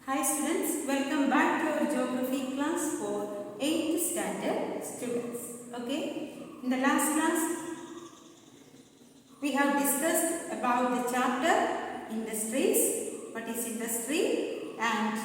Hi students, welcome back to our geography class for 8th standard students. Okay, in the last class we have discussed about the chapter industries, what is industry and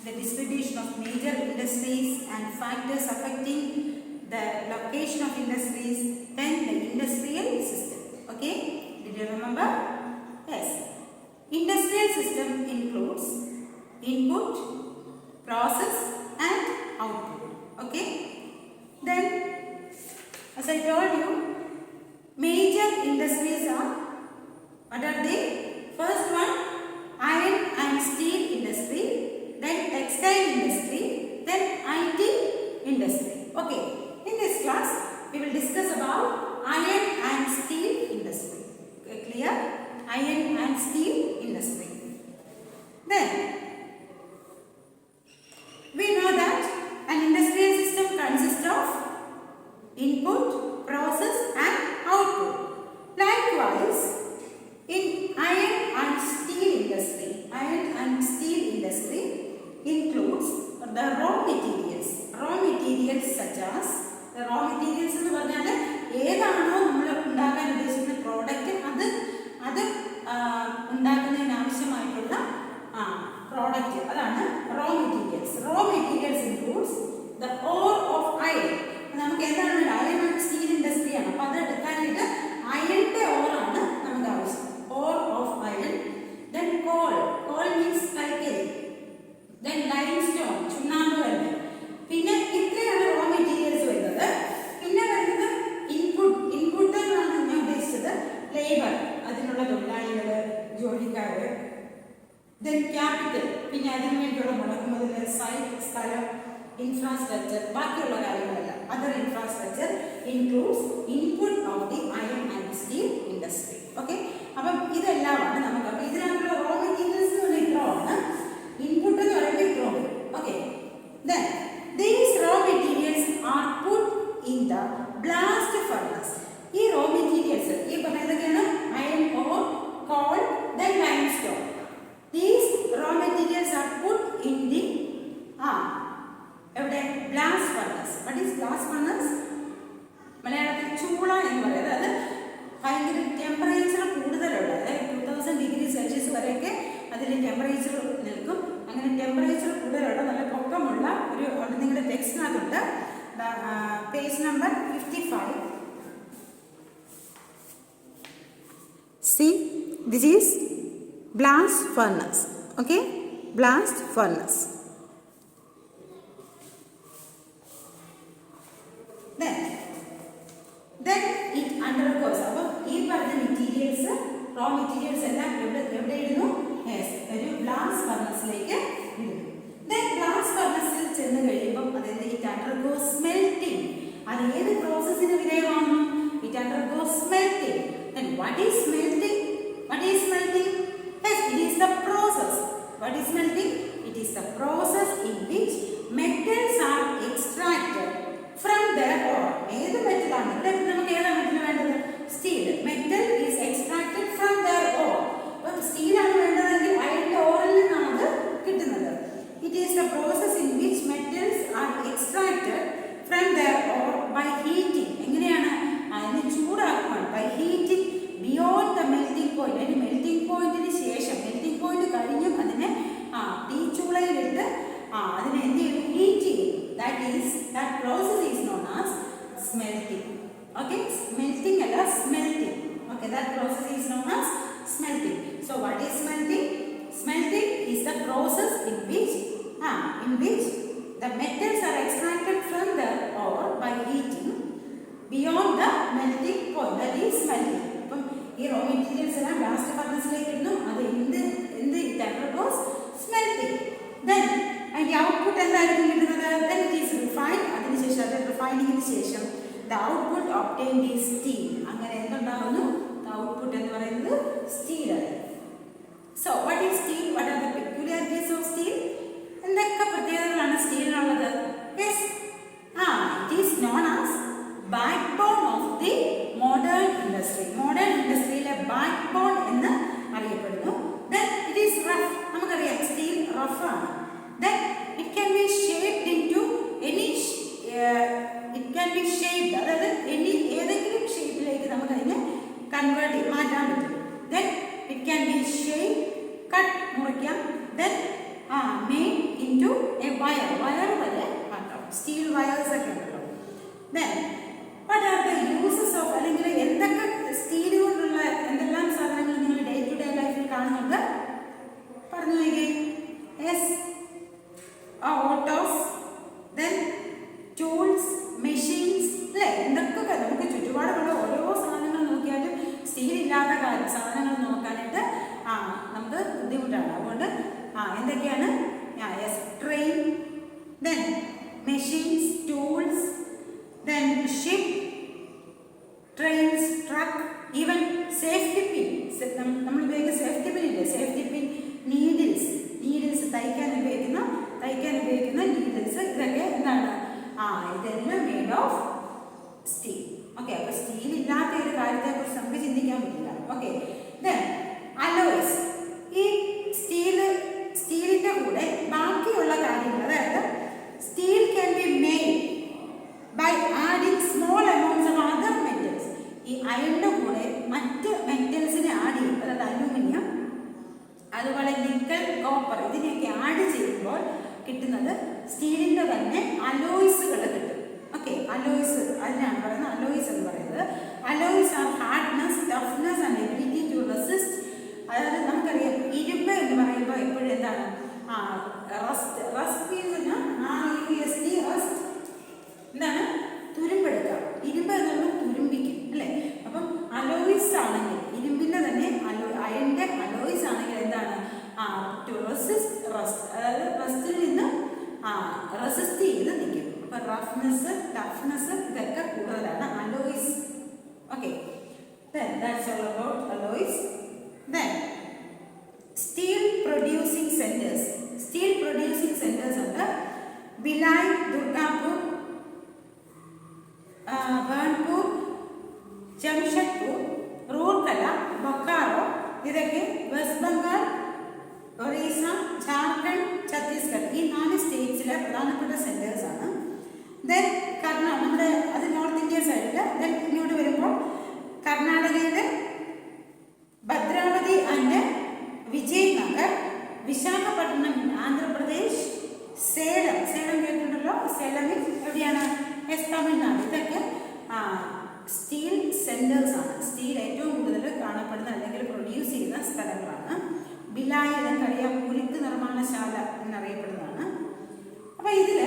the distribution of major industries and factors affecting the location of industries, then the industrial system. Okay, did you remember? Yes. Industrial system includes input, process and output. Okay. Then as I told you, major industries are, what are they? First one, iron and steel industry, then textile industry, then IT industry. Okay. In this class, we will discuss about iron and steel industry. Okay, clear? Iron and steel industry. Then we know that an industrial system consists of input, process and output. Likewise, in iron and steel industry includes the raw materials. Raw materials such as the raw materials എന്ന് പറഞ്ഞാൽ ഏതാണോ നമ്മൾ ഉണ്ടാക്കാൻ ഉദ്ദേശിക്കുന്ന product അത് ഉണ്ടാക്കുന്നതിന് ആവശ്യമായിട്ടുള്ള product അതാണ് raw materials. Raw materials includes the ore of iron. നമുക്ക് എന്താണ് അയൺ ആൻഡ് സ്റ്റീൽ ഇൻഡസ്ട്രി ആണ്. അപ്പോൾ അത് എടുക്കാനായിട്ട് അയണിന്റെ ഓർ ആണ് നമുക്ക് ആവശ്യം. Or of iron. Then coal. Coal means കൽക്കരി. Then limestone, ചുണ്ണാമ്പ് കല്ല്. പിന്നെ ഇത്രയാണ് raw materials വരുന്നത്. പിന്നെ വരുന്നത് ഇൻപുട്ട് എന്നാണ് ഞാൻ ഉദ്ദേശിച്ചത് ലേബർ, അതിനുള്ള തൊഴിലാളികൾ, ജോലിക്കാർ. Then capital, പിന്നെ അതിനു വേണ്ടിയുള്ള മുടക്കുമുതൽ, സൈറ്റ്, സ്ഥലം, ഇൻഫ്രാസ്ട്രക്ചർ, ബാക്കിയുള്ള കാര്യങ്ങളെല്ലാം. Other infrastructure includes input of the iron and steel industry. Okay, അപ്പം ഇതെല്ലാമാണ് നമുക്ക്. അപ്പം ഇതിനകത്തുള്ള റോ മെറ്റീരിയൽസ് എന്ന് പറഞ്ഞാൽ ഇത്രയാണ്, ഇൻപുട്ട് എന്ന് പറയുമ്പോൾ ഇത്രയാണ്. Okay, then these raw materials are put in the blast furnace. ഈ റോ മെറ്റീരിയൽസ് ഈ പറയുന്നതൊക്കെയാണ് iron ore coal, then limestone. These raw materials are put in the എവിടെ blast furnace. What is blast furnace? മലയാളത്തിൽ ചൂള എന്ന് പറയുന്നത്. അത് ഭയങ്കര temperature കൂടുതലുള്ള, അതായത് 2000 ഡിഗ്രി സെൽഷ്യസ് വരെയൊക്കെ അതിൽ ടെമ്പറേച്ചർ നിൽക്കും. അങ്ങനെ ടെമ്പറേച്ചർ കൂടുതലുള്ള നല്ല പൊക്കമുള്ള ഒരു നിങ്ങളുടെ ടെക്സ്റ്റിനകത്തുണ്ട്, page number 55. See, this is blast furnace. Okay, blast furnace. Then it undergoes. അപ്പോൾ ഈ പറഞ്ഞ മെറ്റീരിയൽസ്, റോ മെറ്റീരിയൽസ് എല്ലാം എവിടെ ഇടുന്നു? ഒരു ബ്ലാസ്റ്റ് ഫർണസിലേക്ക് ഇടുന്നു. Then ബ്ലാസ്റ്റ് ഫർണസിൽ ചെന്ന് കഴിയുമ്പോൾ അതായത് it undergoes smelting. അത് ഏത് പ്രോസസ്സിന് വിധേയമാണ്? It undergoes smelting. Then what is smelting? What is smelting? Yes, it is the process. What is smelting? It is the process in which metals are extracted from their ore. ഏത് മെറ്റലാണ്? ഇവിടെ നമുക്ക് ഏതാണ് metal വേണ്ടത്? Steel. Metal is extracted from their ore. അപ്പോൾ സ്റ്റീലാണ് വേണ്ടതെങ്കിൽ അയണിന്റെ ഓറിൽ നിന്നാണ് അത് കിട്ടുന്നത്. It is the process in which metals are extracted from their ore by heating. എങ്ങനെയാണ്? അതിനെ ചൂടാക്കുവാൻ. By heating beyond the melting point. അതിന് മെൽറ്റിംഗ് പോയിന്റിന് ശേഷം, മെൽറ്റിംഗ് പോയിന്റ് കഴിഞ്ഞും അതിനെ തീച്ചൂളയിലിട്ട് അതിനെ എന്ത് ചെയ്യും? ഹീറ്റ് ചെയ്യും. That process is known as smelting. Okay, smelting alla smelting. Okay, that process is known as smelting. So what is smelting? Smelting is the process in which the metals are extracted from the ore by heating beyond the melting point. That is smelting. അപ്പം ഈ raw materials എല്ലാം blast ഫർണസിലേക്ക് ഇടുന്നു. അത് എന്ത് undergoes smelting. Then അതിന്റെ output എന്തായിരിക്കും കിട്ടുന്നത്? Then it is refined. അതിനുശേഷം അത് റിഫൈനിങ്ങിന് ശേഷം the output obtained is steel. അങ്ങനെ എന്തുണ്ടാകുന്നു? The output എന്ന് പറയുന്നത് സ്റ്റീൽ ആണ്. So what is steel? What are the peculiarities of steel? എന്തൊക്കെ പ്രത്യേകതകളാണ് സ്റ്റീലിനുള്ളത്? Yes, it is known as backbone of the modern industry. Modern ഇൻഡസ്ട്രിയിലെ backbone എന്ന് അറിയപ്പെടുന്നു. Then it is rough. നമുക്കറിയാം steel rough ആണ്. It can be shaped, cut, മുറിക്കാം. Then made into a wire. Wire വരെ ആക്കാം. Steel wires ഒക്കെ ഉണ്ടല്ലോ. Then what are the uses of അല്ലെങ്കിൽ എന്തൊക്കെ സ്റ്റീൽ കൊണ്ടുള്ള എന്തെല്ലാം സാധനങ്ങൾ നിങ്ങൾ ഡേ ടു ഡേ ലൈഫിൽ കാണുന്നുണ്ട്? പറഞ്ഞു നോക്കിയേ. Yes, autos, then tools, machines, അല്ലേ? എന്തൊക്കെ നമുക്ക് ചുറ്റുപാടുള്ള ഓരോ സാധനങ്ങൾ നോക്കിയാലും സ്റ്റീൽ ഇല്ലാത്ത സാധനങ്ങൾ നോക്കാനായിട്ട് നമുക്ക് ബുദ്ധിമുട്ടാണ്. അതുകൊണ്ട് എന്തൊക്കെയാണ്? Yes, train, then machines, tools, then ship, trains, truck, even safety pin. നമ്മൾ ഉപയോഗിക്കുന്ന സേഫ്റ്റി പിൻ ഇല്ലേ? സേഫ്റ്റി പിൻ, നീഡിൽസ് തയ്ക്കാൻ ഉപയോഗിക്കുന്ന നീഡിൽസ്, ഇതൊക്കെ എന്താണ്? ഇതെല്ലാം മെയ്ഡ് ഓഫ് സ്റ്റീൽ. ഓക്കെ, അപ്പോൾ സ്റ്റീൽ ഇല്ലാത്ത ഒരു കാര്യത്തെക്കുറിച്ച് നമുക്ക് ചിന്തിക്കാൻ പറ്റില്ല. Okay, then alloys. ഈ സ്റ്റീലിൻ്റെ കൂടെ ബാക്കിയുള്ള കാര്യങ്ങൾ, അതായത് steel can be made by adding small amounts of other metals. ഈ അയണിൻ്റെ കൂടെ മറ്റ് മെറ്റൽസിനെ ആഡ് ചെയ്യും. അതായത് അലൂമിനിയം, അതുപോലെ നിക്കൽ, കോപ്പർ, ഇതിനെയൊക്കെ ആഡ് ചെയ്യുമ്പോൾ കിട്ടുന്നത് സ്റ്റീലിൻ്റെ തന്നെ അലോയ്സുകൾ കിട്ടും. ഓക്കെ, അലോയ്സ്, അതിനാണ് പറയുന്നത് അലോയ്സ് എന്ന് പറയുന്നത്. Alloys are hardness, toughness and ability to resist. അതായത് നമുക്കറിയാം ഇരുമ്പ് എന്ന് പറയുമ്പോൾ എപ്പോഴും എന്താണ്? റസ്റ്റ് എന്ന് പറഞ്ഞാൽ റസ്റ്റ് എന്താണ്? തുരുമ്പെടുക്കുക. ഇരുമ്പ് എന്നുള്ളത് തുരുമ്പിക്കും, അല്ലേ? അപ്പം അലോയ്സ് ആണെങ്കിൽ, ഇരുമ്പിൻ്റെ തന്നെ അയണിൻ്റെ അലോയ്സ് ആണെങ്കിൽ എന്താണ്? ടു റെസിസ്റ്റ് റസ്റ്റ്, അതായത് റസ്റ്റിൽ നിന്ന് റെസിസ്റ്റ് ചെയ്ത് നിൽക്കും. അപ്പം റഫ്നെസ്, ടഫ്നെസ് ഇതൊക്കെ കൂടുതലാണ് alloys. Okay, that's all about alloys. Then steel producing centers. Steel producing centers ഉണ്ട്. Bhilai, Durgapur, Burnpur, Jamshedpur, Rourkela, Bokaro, ഇതൊക്കെ വെസ്റ്റ് ബംഗാൾ, ഒറീസ, ജാർഖണ്ഡ്, ഛത്തീസ്ഗഡ്, ഈ 4 സ്റ്റേറ്റ്സിലെ പ്രധാനപ്പെട്ട സെൻറ്റേഴ്സ് ആണ്. ദെൻ നമ്മുടെ അത് നോർത്ത് ഇന്ത്യ സൈഡിൽ. ദെൻ ഇങ്ങോട്ട് വരുമ്പോൾ കർണാടകയിലെ ഭദ്രാവതി ആൻഡ് വിജയ്നഗർ, വിശാഖപട്ടണം ആന്ധ്രാപ്രദേശ്, സേലം കേട്ടിട്ടുണ്ടല്ലോ? സേലമിൽ എവിടെയാണ്? തമിഴ്നാട്. ഇതൊക്കെ സ്റ്റീൽ സെൻറ്റേഴ്സ് ആണ്. സ്റ്റീൽ ഏറ്റവും കൂടുതൽ കാണപ്പെടുന്ന അല്ലെങ്കിൽ പ്രൊഡ്യൂസ് ചെയ്യുന്ന സ്ഥലങ്ങളാണ്. ബിലായി, നമുക്കറിയാം, ഉരുക്ക് നിർമ്മാണശാല എന്നറിയപ്പെടുന്നതാണ്. അപ്പോൾ ഇതിൽ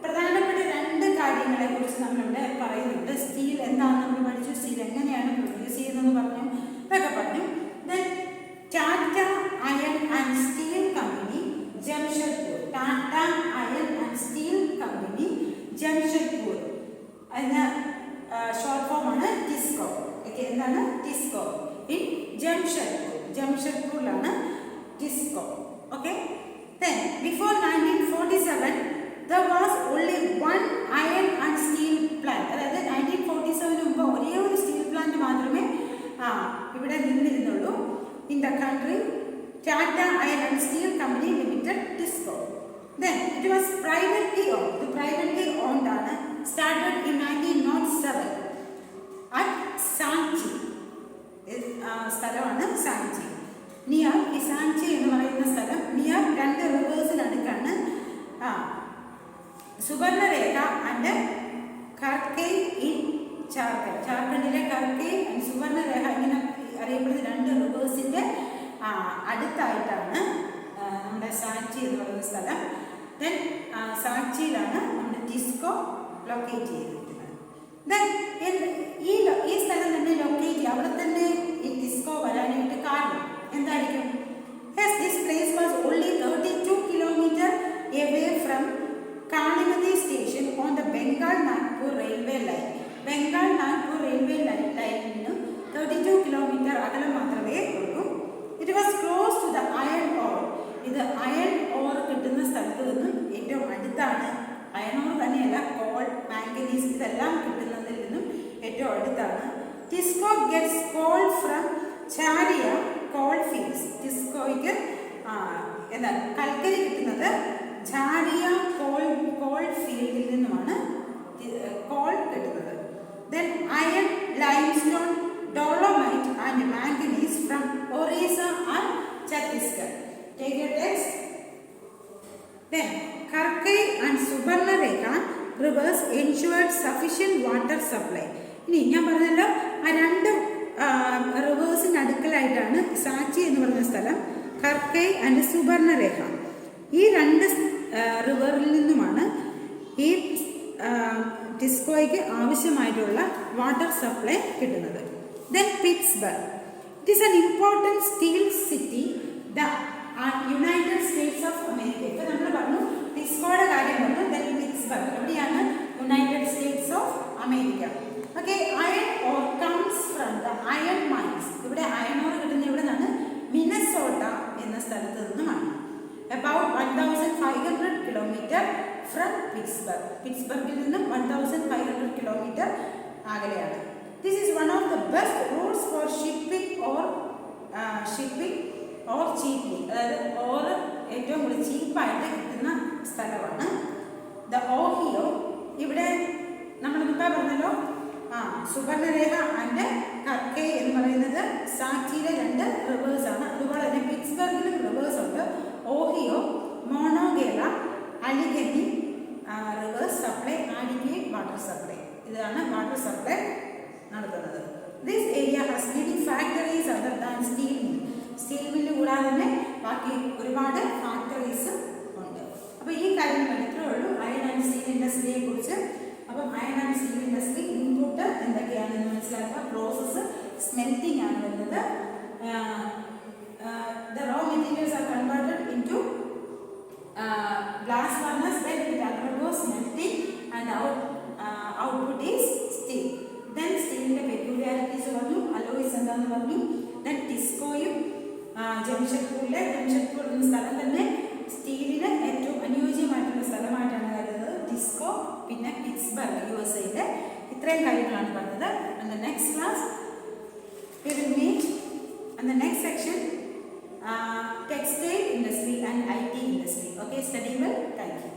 പ്രധാനപ്പെട്ട 2 കാര്യങ്ങളെ കുറിച്ച് നമ്മളിവിടെ പറയുന്നുണ്ട്. സ്റ്റീൽ എന്താണെന്ന് നമ്മൾ പഠിച്ചു, സ്റ്റീൽ എങ്ങനെയാണ് പ്രൊഡ്യൂസ് ചെയ്യുന്നതെന്ന് പറഞ്ഞു, ഇതൊക്കെ പറഞ്ഞു. Then Tata iron and steel company Jamshedpur. Tata iron and steel company Jamshedpur, അതിന് ഷോർട്ട് ഫോം ആണ് ടിസ്കോ. ഓക്കെ, എന്താണ്? ടിസ്കോ ഇൻ ജംഷഡ്പൂരിലാണ് TISCO. Okay, then before 1947 there was only one iron and steel plant. അതായത് 1947 മുമ്പ് ഒരേ ഒരു സ്റ്റീൽ പ്ലാന്റ് മാത്രമേ ഇവിടെ നിന്നിരുന്നുള്ളൂ. in the country, Tata Iron and Steel Company Limited, TISCO. Then it was privately owned. The privately owned ആണ്. Started in 1907 at Sanchi. സ്ഥലമാണ് Sanchi. Near ഈ സാഞ്ചി എന്ന് പറയുന്ന സ്ഥലം നിയർ 2 റിവേഴ്സിനടുക്കാണ്. Subarnarekha and Kharkai in Jharkhand. ജാർഖണ്ഡിലെ കർക്കൈ ആൻഡ് സുവർണരേഖ ഇങ്ങനെ അറിയപ്പെടുന്ന 2 റിവേഴ്സിൻ്റെ അടുത്തായിട്ടാണ് നമ്മുടെ സാഞ്ചി എന്ന് പറയുന്ന സ്ഥലം. ദെൻ സാഞ്ചിയിലാണ് നമ്മുടെ ടിസ്കോ ലൊക്കേറ്റ് ചെയ്തിരിക്കുന്നത്. ദെൻ ഈ സ്ഥലം തന്നെ ലൊക്കേറ്റ് ചെയ്യുക, അവിടെ തന്നെ ഈ ടിസ്കോ വരാനായിട്ട് കാരണം എന്തായിരിക്കും? Yes, this place was only 32 kilometers away from Kanimati station on the Bengal-Nagpur railway line. Bengal-Nagpur railway line നിന്ന് 32 kilometers അകലം മാത്രമേ ഉള്ളൂ. It was close to the iron ore. ഇത് അയൺ ഓർ കിട്ടുന്ന സ്ഥലത്ത് നിന്നും ഏറ്റവും അടുത്താണ്. അയൺ ഓർ തന്നെയല്ല, കോൾ, മാംഗനീസ് ഇതെല്ലാം കിട്ടുന്നതിൽ നിന്നും ഏറ്റവും അടുത്താണ്. TISCO gets coal from Jharia coal fields. ടിസ്കോയ്ക്ക് എന്താണ് കൽക്കരി കിട്ടുന്നത് ചാരിയ കോൾ ഫീൽഡിൽ നിന്നുമാണ് കോൾ കിട്ടുന്നത്. Then iron, limestone, dolomite and manganese from Orissa Chhattisgarh. Take your text. Then Karkai and Subarnarekha rivers ensured sufficient water supply. ഇനി ഞാൻ പറഞ്ഞല്ലോ ആ രണ്ട് റിവേഴ്സിന് അടുക്കലായിട്ടാണ് സാച്ചി എന്ന് പറയുന്ന സ്ഥലം, കർക്കൈ ആൻഡ് സുബർണരേഖ. ഈ രണ്ട് റിവറിൽ നിന്നുമാണ് ഈ ടിസ്കോയ്ക്ക് ആവശ്യമായിട്ടുള്ള വാട്ടർ സപ്ലൈ കിട്ടുന്നത്. Then Pittsburgh. It is an important steel city, the United States of America. ഇപ്പം നമ്മൾ പറഞ്ഞു ടിസ്കോയുടെ കാര്യം പറഞ്ഞു. ദെൻ പിറ്റ്സ്ബർഗ് എവിടെയാണ്? United States of America. Okay. Iron ore comes from the iron mines. ഇവിടെ അയൺ ഓർ കിട്ടുന്ന ഇവിടെ നിന്നാണ്? മിനസോട്ട എന്ന സ്ഥലത്ത് നിന്നുമാണ്. About 1,500 kilometer from Pittsburgh. പിറ്റ്സ്ബർഗിൽ നിന്നും 1,500 kilometer അകലെയാണ്. This is one of the best routes for shipping or cheaply. അതായത് ഓർ ഏറ്റവും കൂടുതൽ ചീപ്പായിട്ട് കിട്ടുന്ന സ്ഥലമാണ്. The Ohio. ഇവിടെ നമ്മൾ മുമ്പേ പറഞ്ഞല്ലോ സുബർണരേഖ ആൻഡ് കർക്കൈ എന്ന് പറയുന്നത് സാച്ചിയിലെ രണ്ട് റിവേഴ്സ് ആണ്. അതുപോലെ തന്നെ പിറ്റ്സ്ബർഗിലും റിവേഴ്സ് ഉണ്ട്. Ohio, Monongahela, Allegheny rivers supply, ആഡിഗെ വാട്ടർ സപ്ലൈ. ഇതാണ് വാട്ടർ സപ്ലൈ നടത്തുന്നത്. This area has many factories other than steel mill. Steel mill കൂടാതെ തന്നെ ബാക്കി ഒരുപാട് ഫാക്ടറീസ് ഉണ്ട്. അപ്പോൾ ഈ കാര്യങ്ങൾ ഇത്രയേ ഉള്ളൂ അയൺ ആൻഡ് സ്റ്റീൽ ഇൻഡസ്ട്രിയെ കുറിച്ച്. അപ്പം iron and steel industry input എന്തൊക്കെയാണെന്ന് മനസ്സിലാക്കുക. പ്രോസസ്സ് സ്മെൽറ്റിംഗ് ആണ് വരുന്നത്. The raw materials are converted into blast furnace, then it undergoes smelting and output is steel. Then steel ന്റെ peculiarities പറഞ്ഞു, alloys എന്താണെന്ന് പറഞ്ഞു. Then ടിസ്കോയും ജംഷഡ്പൂർ എന്ന സ്ഥലം തന്നെ സ്റ്റീലിന് ഏറ്റവും അനുയോജ്യമായിട്ടുള്ള സ്ഥലമായിട്ടാണ് കരുതുന്നത്. ടിസ്കോ, പിന്നെ പിറ്റ്സ്ബർഗ് USA. ഇത്രയും കാര്യങ്ങളാണ് പറഞ്ഞത്. And the next class we will meet and the next section textile industry and IT industry. Okay, study well. Thank you.